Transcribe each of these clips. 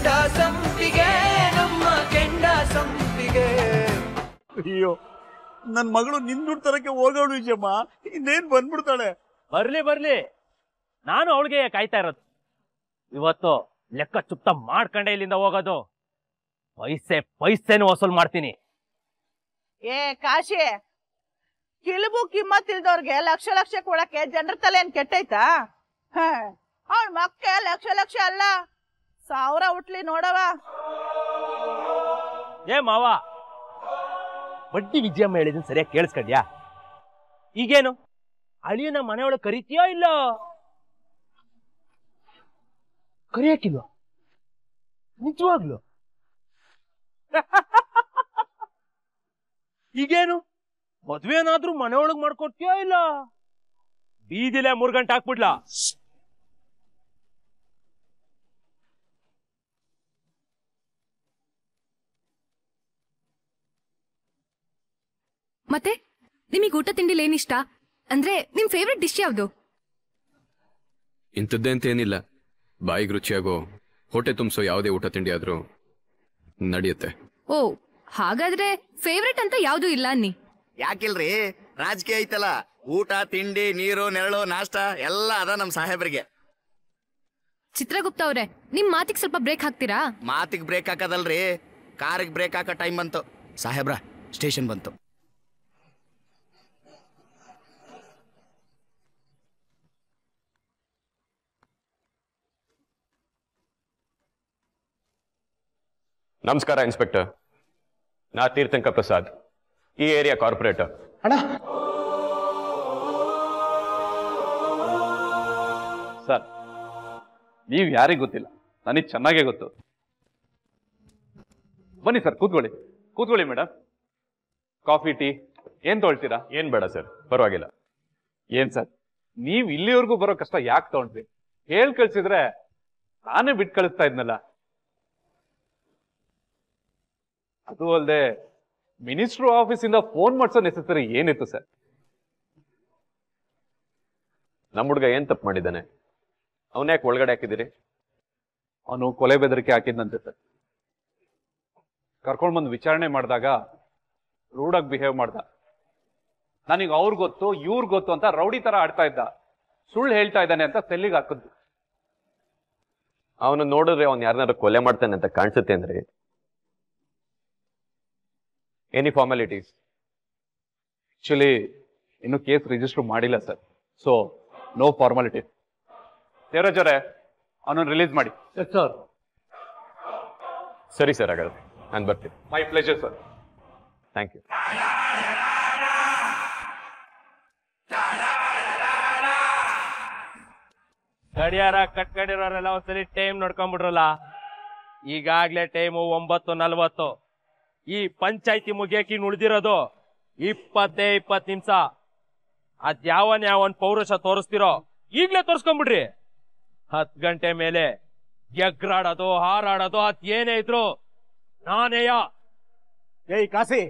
ಕೆಂಡ ಸಂಪಿಗೆ ನಮ್ಮ ಕೆಂಡ ಸಂಪಿಗೆ. ಅಯ್ಯೋ ನನ್ ಮಗಳು ನಿಂದುಡ್ ತರಕ್ಕೆ ಹೋಗೋಳು ವಿಜಯಮ್ಮ, ಇನ್ನೇನ್ ಬಂದ್ಬಿಡ್ತಾಳೆ. ಬರ್ಲಿ ನಾನು ಅವಳಿಗೆ ಕಾಯ್ತಾ ಇರೋದು. ಇವತ್ತು ಲೆಕ್ಕ ಚುಪ್ತ ಮಾಡ್ಕೊಂಡೆ ಇಲ್ಲಿಂದ ಹೋಗೋದು. ಪೈಸೆನು ವಸೂಲ್ ಮಾಡ್ತೀನಿ. ಏ ಕಾಶಿ, ಕಿಲುಬು ಕಿಮ್ಮತ್ ಇಲ್ದವ್ರಿಗೆ ಲಕ್ಷ ಲಕ್ಷ ಕೊಡಕ್ಕೆ ಜನರ ತಲೆ ಏನ್ ಕೆಟ್ಟೈತಾ? ಅವಳ ಮಕ್ಕ ಲಕ್ಷ ಅಲ್ಲ, 1000 ಹುಟ್ಲಿ ನೋಡವ. ಏ ಮಾವ, ಬಡ್ಡಿ ವಿಜಯಮ್ಮ ಹೇಳಿದನ್ ಸರಿಯಾಗಿ ಕೇಳಿಸ್ಕಡ್ಯಾ? ಈಗೇನು ಅಳಿಯನ ಮನೆಯೊಳಗೆ ಕರಿತೀಯೋ ಇಲ್ಲ? ಕರಿಯಕ್ಕಿಲ್ವ? ನಿಜವಾಗ್ಲು? ಈಗೇನು ಮದ್ವೆ ಏನಾದ್ರೂ ಮನೆಯೊಳಗ್ ಮಾಡ್ಕೊಡ್ತೀಯೋ ಇಲ್ಲ? ಬೀದಿಲೆ 3 ಗಂಟೆ ಹಾಕ್ಬಿಡ್ಲಾ? ಮತ್ತೆ ನಿಮಗೆ ಊಟ ತಿಂಡಿಲಿ ಏನಿಷ್ಟ? ಅಂದ್ರೆ ನಿಮ್ ಫೇವ್ರೆಟ್ ಡಿಶ್ ಯಾವ್ದು? ಇಂಥದ್ದೇ ಅಂತ ಏನಿಲ್ಲ, ಬಾಯಿಗೆ ರುಚಿಯಾಗೋ ಹೊಟ್ಟೆ ತುಂಬಿಸೋ ಯಾವುದೇ ಊಟ ತಿಂಡಿ ಆದ್ರೂ ನಡೆಯುತ್ತೆ. ಓ, ಹಾಗಾದ್ರೆ ಫೇವ್ರೆಟ್ ಅಂತ ಯಾವ್ದು ಇಲ್ಲ ಅನ್ನಿ. ಯಾಕಿಲ್ರಿ, ರಾಜಕೀಯ ಐತಲ್ಲ, ಊಟ ತಿಂಡಿ ನೀರು ನೆರಳು ನಾಷ್ಟ ಎಲ್ಲ ಅದ ನಮ್ ಸಾಹೇಬ್ರಿಗೆ. ಚಿತ್ರಗುಪ್ತ ಅವ್ರೆ, ನಿಮ್ ಮಾತಿಗೆ ಸ್ವಲ್ಪ ಬ್ರೇಕ್ ಹಾಕ್ತೀರಾ? ಮಾತಿಗೆ ಬ್ರೇಕ್ ಹಾಕದಲ್ರಿ, ಕಾರಿಗೆ ಬ್ರೇಕ್ ಹಾಕೋ ಟೈಮ್ ಬಂತು. ಸಾಹೇಬ್ರ, ಸ್ಟೇಷನ್ ಬಂತು. ನಮಸ್ಕಾರ ಇನ್ಸ್ಪೆಕ್ಟರ್, ನಾ ತೀರ್ಥಂಕ ಪ್ರಸಾದ್, ಈ ಏರಿಯಾ ಕಾರ್ಪೊರೇಟರ್. ಸರ್, ನೀವು ಯಾರಿಗೂ ಗೊತ್ತಿಲ್ಲ, ನನಗೆ ಚೆನ್ನಾಗೇ ಗೊತ್ತು. ಬನ್ನಿ ಸರ್, ಕೂತ್ಕೊಳ್ಳಿ ಮೇಡಮ್. ಕಾಫಿ ಟೀ ಏನ್ ತೊಳ್ತೀರಾ? ಏನ್ ಬೇಡ ಸರ್, ಪರವಾಗಿಲ್ಲ. ಏನ್ ಸರ್, ನೀವು ಇಲ್ಲಿವರೆಗೂ ಬರೋ ಕಷ್ಟ ಯಾಕೆ ತಗೊಂಡ್ರಿ? ಹೇಳ್ ಕಳ್ಸಿದ್ರೆ ನಾನೇ ಬಿಟ್ಟು ಕಳಿಸ್ತಾ ಇದ್ನಲ್ಲ. ಅದು ಅಲ್ಲದೆ ಮಿನಿಸ್ಟ್ರು ಆಫೀಸಿಂದ ಫೋನ್ ಮಾಡ್ಸೋ ನೆಸೆಸರಿ ಏನಿತ್ತು ಸರ್? ನಮ್ಮ ಹುಡುಗ ಏನ್ ತಪ್ಪು ಮಾಡಿದ್ದಾನೆ? ಅವನ್ಯಾಕೆ ಒಳಗಡೆ ಹಾಕಿದಿರಿ? ಅವನು ಕೊಲೆ ಬೆದರಿಕೆ ಹಾಕಿದ್ನಂತೆ ಸರ್. ಕರ್ಕೊಂಡ್ ಬಂದು ವಿಚಾರಣೆ ಮಾಡಿದಾಗ ರೂಢಾಗಿ ಬಿಹೇವ್ ಮಾಡ್ದ. ನನಗೆ ಅವ್ರ ಗೊತ್ತು ಇವ್ರ ಗೊತ್ತು ಅಂತ ರೌಡಿ ತರ ಆಡ್ತಾ ಇದ್ದ. ಸುಳ್ಳು ಹೇಳ್ತಾ ಇದ್ದಾನೆ ಅಂತ ಸೆಲ್ಲಿಗೆ ಹಾಕಿದ್ದು. ಅವನು ನೋಡಿದ್ರೆ ಅವ್ನು ಯಾರನ್ನಾರು ಕೊಲೆ ಮಾಡ್ತಾನೆ ಅಂತ ಕಾಣಿಸುತ್ತೆ ಅಂದ್ರೆ. Any formalities? ಆಕ್ಚುಲಿ ಇನ್ನು ಕೇಸ್ ರಿಜಿಸ್ಟರ್ ಮಾಡಿಲ್ಲ sir, so no formality. Devaraj ಅವರೇ, ಅವನನ್ನು ರಿಲೀಸ್ ಮಾಡಿ. ಸರ್. ಸರಿ ಸರ್, ಹಾಗಾದ್ರೆ ನಾನು ಬರ್ತೀನಿ. My pleasure sir. Thank you. ಗಡಿಯಾರ ಕಟ್ಕೊಂಡಿರೋರೆಲ್ಲ ಒಂದ್ಸಲಿ ಟೈಮ್ ನೋಡ್ಕೊಂಡ್ಬಿಡ್ರಲ್ಲ. ಈಗಾಗ್ಲೇ ಟೈಮು 9:40. ಈ ಪಂಚಾಯ್ತಿ ಮುಗಿಯಕ್ಕೆ ಉಳಿದಿರೋದು 20 ನಿಮಿಷ. ಅದ್ಯಾವನ್ ಪೌರುಷ ತೋರಿಸ್ತಿರೋ ಈಗ್ಲೇ ತೋರ್ಸ್ಕೊಂಡ್ಬಿಡ್ರಿ. 10 ಗಂಟೆ ಮೇಲೆ ಎಗ್ರಾಡೋದು ಹಾರಾಡೋದು ಅದೇನೇ ಇದ್ರು ನಾನೇಯ. ಏಯ್ ಕಾಸಿ,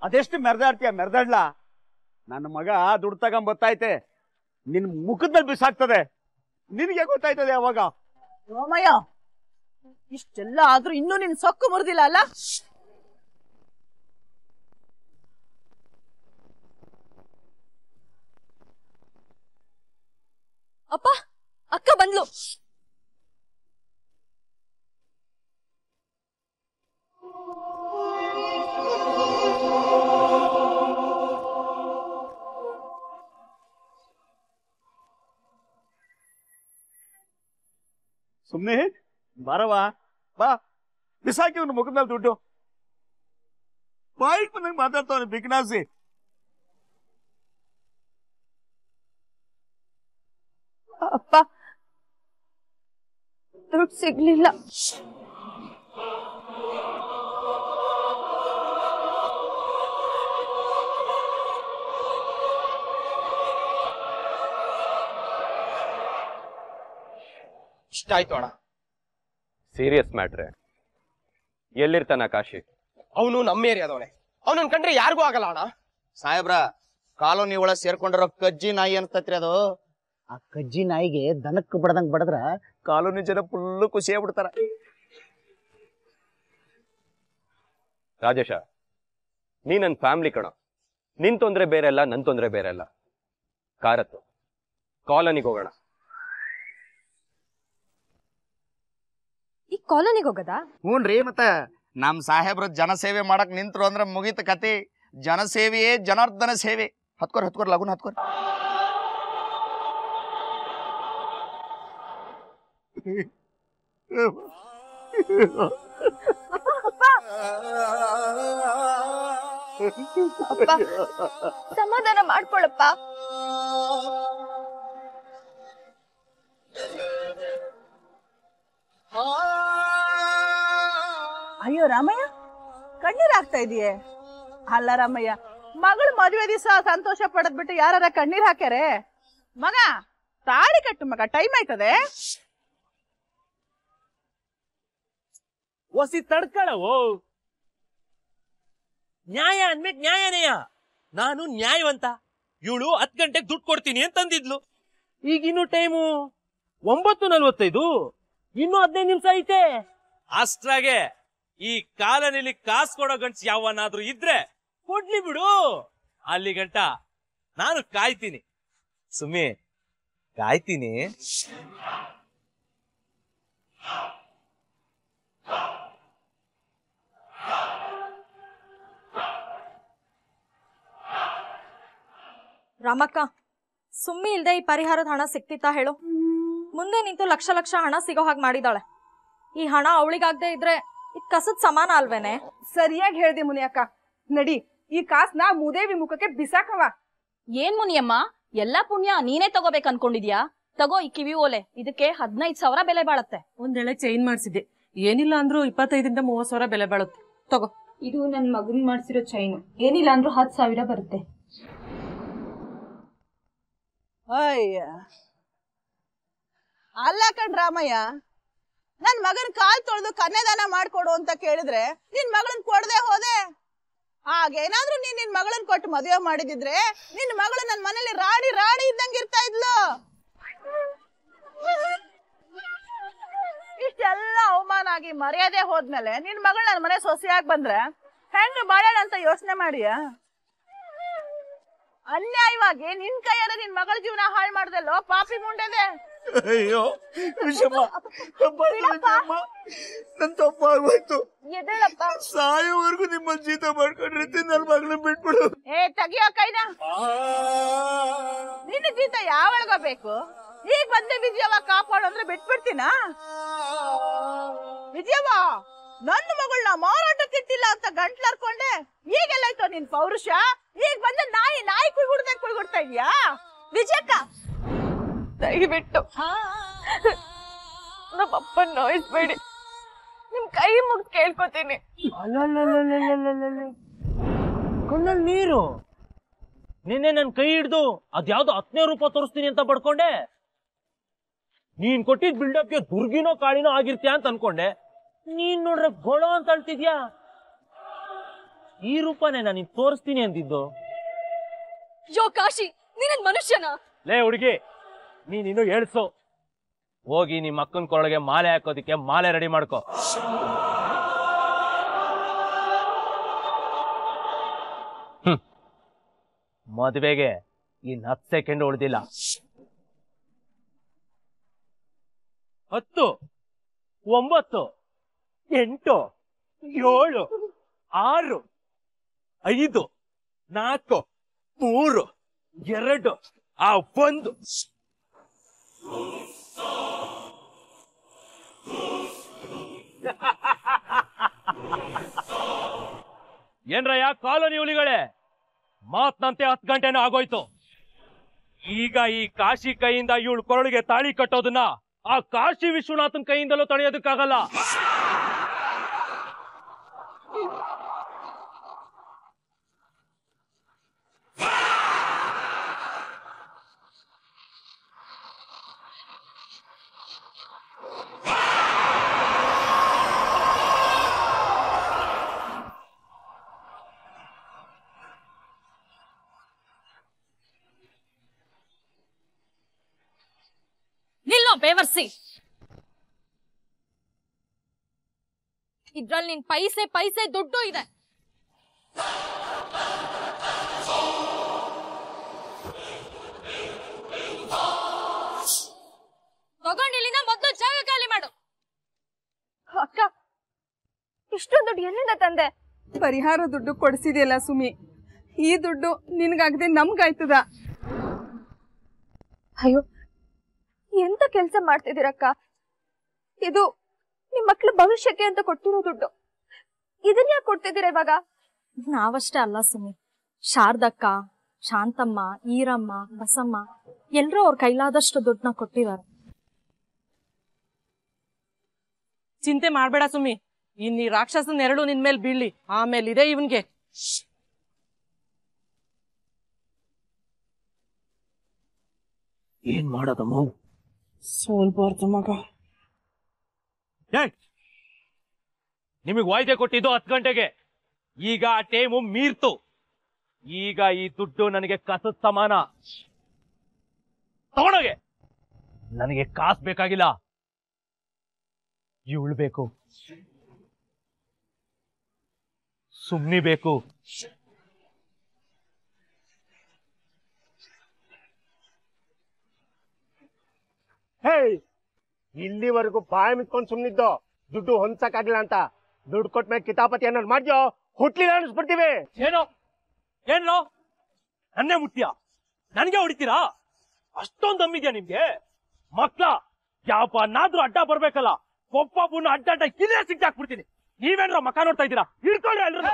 ಅದೆಷ್ಟು ಮೆರೆದಾಡ್ಲಾ? ನನ್ನ ಮಗ ದುಡ್ಡು ತಗೊಂಬತ್ತೈತೆ, ನಿನ್ ಮುಖದ ಮೇಲೆ ಬಿಸಾಕ್ತದೆ. ನಿನ್ಗೆ ಗೊತ್ತಾಯ್ತದೆ ಅವಾಗ? ಸೋಮಯ್ಯ, ಇಷ್ಟೆಲ್ಲ ಆದ್ರೂ ಇನ್ನೂ ನಿನ್ ಸೊಕ್ಕು ಮುರಿದಿಲ್ಲ ಅಲ್ಲ? ಅಪ್ಪ, ಅಕ್ಕ ಬಂದ್ಲು. ಸುಮ್ನೆ ಬಾರವಾ, ಬಾ. ಬಿಸಾಕಿ ಅವ್ನ ಮುಖದ ಮೇಲೆ ದುಡ್ಡು. ಬಾಯಿಗೆ ಬಂದಂಗೆ ಮಾತಾಡ್ತಾವನೆ ಬಿಗ್ನಾಸಿ. ಅಪ್ಪ, ದುಡ್ಡು ಸಿಗ್ಲಿಲ್ಲ. ಇಷ್ಟ ಆಯ್ತು ಅಣ್ಣ. ಸೀರಿಯಸ್ ಮ್ಯಾಟ್ರೆ. ಎಲ್ಲಿರ್ತಾನ ಕಾಶಿ? ಅವನು ನಮ್ಮ ಏರಿಯಾದವನೇ, ಅವನನ್ನ ಕಂಡ್ರೆ ಯಾರಿಗೂ ಆಗಲ್ಲ ಅಣ್ಣ. ಸಾಹೇಬ್ರ, ಕಾಲೋನಿ ಒಳಗೆ ಸೇರ್ಕೊಂಡಿರೋ ಕಜ್ಜಿ ನಾಯಿ ಅನ್ಸ್ತತ್ರಿ ಅದು. ಆ ಕಜ್ಜಿ ನಾಯಿಗೆ ದನಕ್ಕೆ ಬಡದಂಗ್ ಬಡದ್ರ ಕಾಲೋನಿ ಜನ ಫುಲ್ಲು ಖುಷಿ ಆಗ್ಬಿಡ್ತಾರ. ರಾಜೇಶ, ನೀ ನನ್ನ ಫ್ಯಾಮಿಲಿ ಕಣ. ನಿನ್ ತೊಂದ್ರೆ ಬೇರೆ ಅಲ್ಲ, ನನ್ ತೊಂದ್ರೆ ಬೇರೆ ಅಲ್ಲ. ಕಾರತ್ತು ಕಾಲನಿಗೆ ಹೋಗೋಣ. ಈ ಕಾಲೋನಿಗೆ ಹೋಗದಾ? ಹ್ಞೂನ್ರಿ, ಮತ್ತ ನಮ್ ಸಾಹೇಬ್ರು ಜನಸೇವೆ ಮಾಡಕ್ ನಿಂತ್ರು ಅಂದ್ರ ಮುಗಿತ ಕತೆ. ಜನಸೇವೆಯೇ ಜನಾರ್ದನ ಸೇವೆ. ಹತ್ಕೋರ್ ಲಗುನ್ ಹತ್ಕೋರ್. ಸಮಾಧಾನ ಮಾಡ್ಕೊಳಪ್ಪ. ಅಯ್ಯೋ ರಾಮಯ್ಯ, ಕಣ್ಣೀರ್ ಆಗ್ತಾ ಇದೆಯೇ? ಅಲ್ಲ ರಾಮಯ್ಯ, ಮಗಳು ಮದುವೆ ದಿವಸ ಸಂತೋಷ ಪಡದ್ ಬಿಟ್ಟು ಯಾರ ಕಣ್ಣೀರ್ ಹಾಕ್ಯಾರೆ? ಮಗ ತಾಳಿ ಕಟ್ಟು ಮಗ, ಟೈಮ್ ಆಯ್ತದೆ. ಒಸಿ ತಡ್ಕಳವು. ನ್ಯಾಯ ಅಂದ್ಮೇಲೆ ನ್ಯಾಯನೇಯ. ನಾನು ನ್ಯಾಯವಂತ. ಇವಳು 10 ಗಂಟೆಗೆ ದುಡ್ಡು ಕೊಡ್ತೀನಿ ಅಂತಂದಿದ್ಲು. ಈಗಿನ್ನು ಟೈಮು 9:45. ಇನ್ನು 15 ನಿಮಿಷ ಐತೆ. ಅಷ್ಟ್ರಾಗೆ ಈ ಕಾಲನಿಲಿ ಕಾಸು ಕೊಡೋ ಗಂಟ್ಸ್ ಯಾವನಾದ್ರೂ ಇದ್ರೆ ಕೊಡ್ಲಿ ಬಿಡು. ಅಲ್ಲಿ ಗಂಟ ನಾನು ಕಾಯ್ತೀನಿ. ಸುಮ್ಮಿ ಕಾಯ್ತೀನಿ. ರಾಮಕ್ಕ, ಸುಮ್ಮಿ ಇಲ್ದೆ ಈ ಪರಿಹಾರದ ಹಣ ಸಿಕ್ತಿತ್ತಾ ಹೇಳು? ಮುಂದೆ ನಿಂತು ಲಕ್ಷ ಲಕ್ಷ ಹಣ ಸಿಗೋ ಹಾಗೆ ಮಾಡಿದಾಳೆ. ಈ ಹಣ ಅವಳಿಗಾಗದೆ ಇದ್ರೆ ಇದು ಕಸದ್ ಸಮಾನ ಅಲ್ವೇನೆ? ಸರಿಯಾಗಿ ಹೇಳ್ದೆ ಮುನಿಯಕ್ಕ. ನಡಿ, ಈ ಕಾಸ್ನ ಮೂದೇವಿ ಮುಖಕ್ಕೆ ಬಿಸಾಕವ. ಏನ್ ಮುನಿಯಮ್ಮ, ಎಲ್ಲಾ ಪುಣ್ಯ ನೀನೇ ತಗೋಬೇಕು ಅನ್ಕೊಂಡಿದ್ಯಾ? ತಗೋ ಈ ಕಿವಿ ಓಲೆ, ಇದಕ್ಕೆ 15,000 ಬೆಲೆ ಬಾಳತ್ತೆ. ಒಂದೆಳೆ ಚೈನ್ ಮಾಡ್ಸಿದ್ದೆ, ಏನಿಲ್ಲ ಅಂದ್ರೂ 25 ರಿಂದ 30,000 ಬೆಲೆ ಬಾಳುತ್ತೆ. ತಗೋ. ಇದು ನನ್ ಮಗನ್ ಮಾಡ್ಸಿರೋ ಚೈನು, ಏನಿಲ್ಲ ಅಂದ್ರೂ 10,000 ಬರುತ್ತೆ. ಅಯ್ಯ, ಅಲ್ಲ ಕಣ್ ರಾಮಯ್ಯ, ನನ್ ಮಗನ್ ಕಾಲ್ ತೊಳೆದು ಕನ್ಯಾದಾನ ಮಾಡ್ಕೊಡು ಅಂತ ಕೇಳಿದ್ರೆ ನಿನ್ ಮಗಳನ್ ಕೊಡದೆ ಹೋದೆ. ಆಗೇನಾದ್ರೂ ನಿನ್ ಮಗಳನ್ ಕೊಟ್ಟು ಮದುವೆ ಮಾಡಿದಿದ್ರೆ ನಿನ್ ಮಗಳು ನನ್ ಮನೇಲಿ ರಾಡಿ ರಾಡಿ ಇದ್ದಂಗ ಇರ್ತಾ ಇದ್ಲು. ಇಷ್ಟೆಲ್ಲ ಅವಮಾನ ಆಗಿ ಮರ್ಯಾದೆ ಹೋದ್ಮೇಲೆ ನಿನ್ ಮಗಳು ನನ್ ಮನೆ ಸೊಸೆಯಾಗಿ ಬಂದ್ರೆ ಹೆಂಗ್ ಬಾಳೋಣ ಅಂತ ಯೋಚನೆ ಮಾಡಿಯ? ಅನ್ಯಾಯವಾಗಿ ನಿನ್ ಕೈಯಾರ ನಿನ್ ಮಗಳ ಜೀವನ ಹಾಳು ಮಾಡ್ದಲ್ಲೋ ಪಾಪಿ ಮುಂಡೆದೆ. ಅಯ್ಯೋ ವಿಷಮ್ಮ, ತಪ್ಪಾಯ್ತು. ನನ್ ತಪ್ಪಾಗೋಯ್ತು. ಸಾಯೋವರೆಗೂ ನಿಮ್ಮ ಜೀತ ಮಾಡ್ಕೊಂಡಿರ್ತೀನಿ. ನನ್ನ ಮಗಳನ್ನ ಬಿಟ್ಬಿಡು. ಏ ತೆಗಿಯೋ ಕೈನ. ನಿನ್ನ ಜೀತ ಯಾವಳಗ ಬೇಕು? ಈಗ ಬಂದೆ ವಿಜಯವ ಕಾಪಾಡು ಅಂದ್ರೆ ಬಿಟ್ಬಿಡ್ತೀನ? ವಿಜಯವ, ನನ್ನ ಮಗಳನ್ನ ಮಾರಾಟಕ್ಕಿಟ್ಟಿಲ್ಲ ಅಂತ ಗಂಟ್ಲರ್ಕೊಂಡೆ. ಈಗೆಲ್ಲಾಯ್ತೋ ನಿನ್ ಪೌರುಷ? ಈಗ ಬಂದ ನಾಯಿ ನಾಯಿ ಕುಯ್ಗುಡ್ತಾ ಇದ್ಯಾ? ವಿಜಯಕ್ಕ, ದಯವಿಟ್ಟು ನಮ್ಮಪ್ಪನ್ ನೋಯಿಸ್ಬೇಡಿ, ನಿಮ್ ಕೈ ಮುಗ್ದು ಕೇಳ್ಕೊತೀನಿ. ಕಣ್ಣಲ್ಲಿ ನೀರು. ನಿನ್ನೆ ನನ್ ಕೈ ಹಿಡ್ದು ಅದ್ಯಾವ್ದು 10,000 ರೂಪಾಯಿ ತೋರಿಸ್ತೀನಿ ಅಂತ ಬಡ್ಕೊಂಡೆ. ನೀನ್ ಕೊಟ್ಟಿದ್ ಬಿಲ್ಡಪ್ಗೆ ದುರ್ಗಿನೋ ಕಾಳಿನೋ ಆಗಿರ್ತೀಯ ಅಂತ ಅನ್ಕೊಂಡೆ. ನೀನ್ ನೋಡ್ರೆ ಗೊಳೋ ಅಂತ ಅಳ್ತಿದ್ಯಾ. ಈ ರೂಪನೇ ನಾನು ತೋರಿಸ್ತೀನಿ ಅಂದಿದ್ದು. ಯೋ ಕಾಶಿ, ನೀನನ್ ಮನುಷ್ಯನ? ಲೇ ಹುಡುಗಿ, ನೀನಿನ್ನು ಹೇಳ್ಸು. ಹೋಗಿ ನಿಮ್ಮ ಅಕ್ಕನ ಕೊರಳಿಗೆ ಮಾಲೆ ಹಾಕೋದಿಕ್ಕೆ ಮಾಲೆ ರೆಡಿ ಮಾಡ್ಕೋ. ಮದುವೆಗೆ ಇನ್ 10 ಸೆಕೆಂಡ್ ಉಳಿದಿಲ್ಲ. 10, 9, 8, 7, 6, 5, 4, 3, 2, 1. ಏನ್ರಯ್ಯ ಕಾಲೋನಿ ಹುಲಿಗಳೇ, ಮಾತ್ನಂತೆ 10 ಗಂಟೆನೂ ಆಗೋಯ್ತು. ಈಗ ಈ ಕಾಶಿ ಕೈಯಿಂದ ಇವಳು ಕೊರಳಿಗೆ ತಾಳಿ ಕಟ್ಟೋದನ್ನ ಆ ಕಾಶಿ ವಿಶ್ವನಾಥನ್ ಕೈಯಿಂದಲೂ ತಡೆಯೋದಕ್ಕಾಗಲ್ಲ. ನಿಲ್ಲೋ ಬೇವರ್ಸಿ. ಇದ್ರಲ್ಲಿ ನಿನ್ ಪೈಸೆ ದುಡ್ಡು ಇದೆ. ಅಕ್ಕ ಇಷ್ಟೊಂದು ದುಡ್ಡು ಎಲ್ಲಿಂದ ತಂದೆ? ಪರಿಹಾರ ದುಡ್ಡು ಕೊಡಿಸಿದೆಯಲ್ಲ ಸುಮಿ, ಈ ದುಡ್ಡು ನಿನ್ಗಾಗದೆ ನಮ್ಗಾಯ್ತದ. ಅಯ್ಯೋ ಎಂತ ಕೆಲ್ಸ ಮಾಡ್ತಿದ್ದೀರಕ್ಕ? ಇದು ನಿಮ್ ಮಕ್ಳ ಭವಿಷ್ಯಕ್ಕೆ ಅಂತ ಕೊಟ್ಟಿರೋ ದುಡ್ಡು, ಇದನ್ನ ಯಾಕೆ ಕೊಡ್ತಿದ್ದೀರ ಇವಾಗ? ನಾವಷ್ಟೇ ಅಲ್ಲ ಸುಮಿ, ಶಾರದಕ್ಕ, ಶಾಂತಮ್ಮ, ಈರಮ್ಮ, ಬಸಮ್ಮ ಎಲ್ರೂ ಅವ್ರ ಕೈಲಾದಷ್ಟು ದುಡ್ಡನ್ನ ಕೊಟ್ಟಿದ್ದಾರೆ. ಚಿಂತೆ ಮಾಡ್ಬೇಡ ಸುಮ್ಮಿ, ಇನ್ನು ಈ ರಾಕ್ಷಸನ್ ಎರಡು ನಿನ್ ಮೇಲೆ ಬೀಳ್ಲಿ, ಆಮೇಲೆ ಇದೆ ಇವನ್ಗೆ. ಏನ್ ಮಾಡೋದಮ್ಮ? ಸ್ವಲ್ಪ ಅರ್ಥ ಮಗ. ನಿಮಗ್ ವಾಯ್ದೆ ಕೊಟ್ಟಿದ್ದು 10 ಗಂಟೆಗೆ, ಈಗ ಆ ಟೈಮು ಮೀರ್ತು. ಈಗ ಈ ದುಡ್ಡು ನನಗೆ ಕಸದ ಸಮಾನ. ತಗೊಂಡೋಗೆ. ನನಗೆ ಕಾಸು ಬೇಕಾಗಿಲ್ಲ, ಇವಳು ಬೇಕು, ಸುಮ್ನಿ ಬೇಕು. ಇಲ್ಲಿವರೆಗೂ ಬಾಯಿ ಮಿತ್ಕೊಂಡು ಸುಮ್ನಿದ್ದು ದುಡ್ಡು ಹೊಂದ್ಸಕ್ಕಾಗಿಲ್ಲ ಅಂತ. ದುಡ್ಡು ಕೊಟ್ಮೇಲೆ ಕಿತಾಪತಿ ಏನಾದ್ರು ಮಾಡ್ಯೋ ಹುಟ್ಲಿಲ್ಲ ಅನ್ಸ್ಬಿಡ್ತೀವಿ. ಏನೋ ಏನೋ ನನ್ನೇ ಮುಟ್ತೀಯಾ? ನನ್ಗೆ ಹೊಡಿತೀರಾ? ಅಷ್ಟೊಂದು ದಮ್ಮಿದ್ಯಾ ನಿಮ್ಗೆ? ಮಕ್ಳ ಯಾವನಾದ್ರೂ ಅಡ್ಡ ಬರ್ಬೇಕಲ್ಲ, ಒಬ್ಬೊಬ್ಬನ ಅಡ್ಡ ಕಿಲ್ಲೇ ಸಿಕ್ಕಾಕ್ಬಿಡ್ತೀನಿ. ನೀವೇನ್ರ ಮಕ್ಕ ನೋಡ್ತಾ ಇದ್ದೀರಾ? ಹಿಡ್ಕೊಳ್ರಿ ಎಲ್ರು.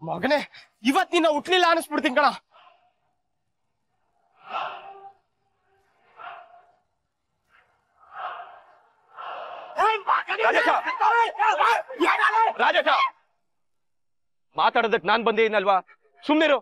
ಮಗನೇ, ಇವತ್ ನಿನ್ನ ಹುಟ್ಲಿಲ್ಲ ಅನಿಸ್ಬಿಡ್ತೀನಿ ಕಣ. ರಾಜೇಶ, ಮಾತಾಡೋದಕ್ ನಾನ್ ಬಂದಿದ್ದೀನಲ್ವಾ, ಸುಮ್ನಿರು.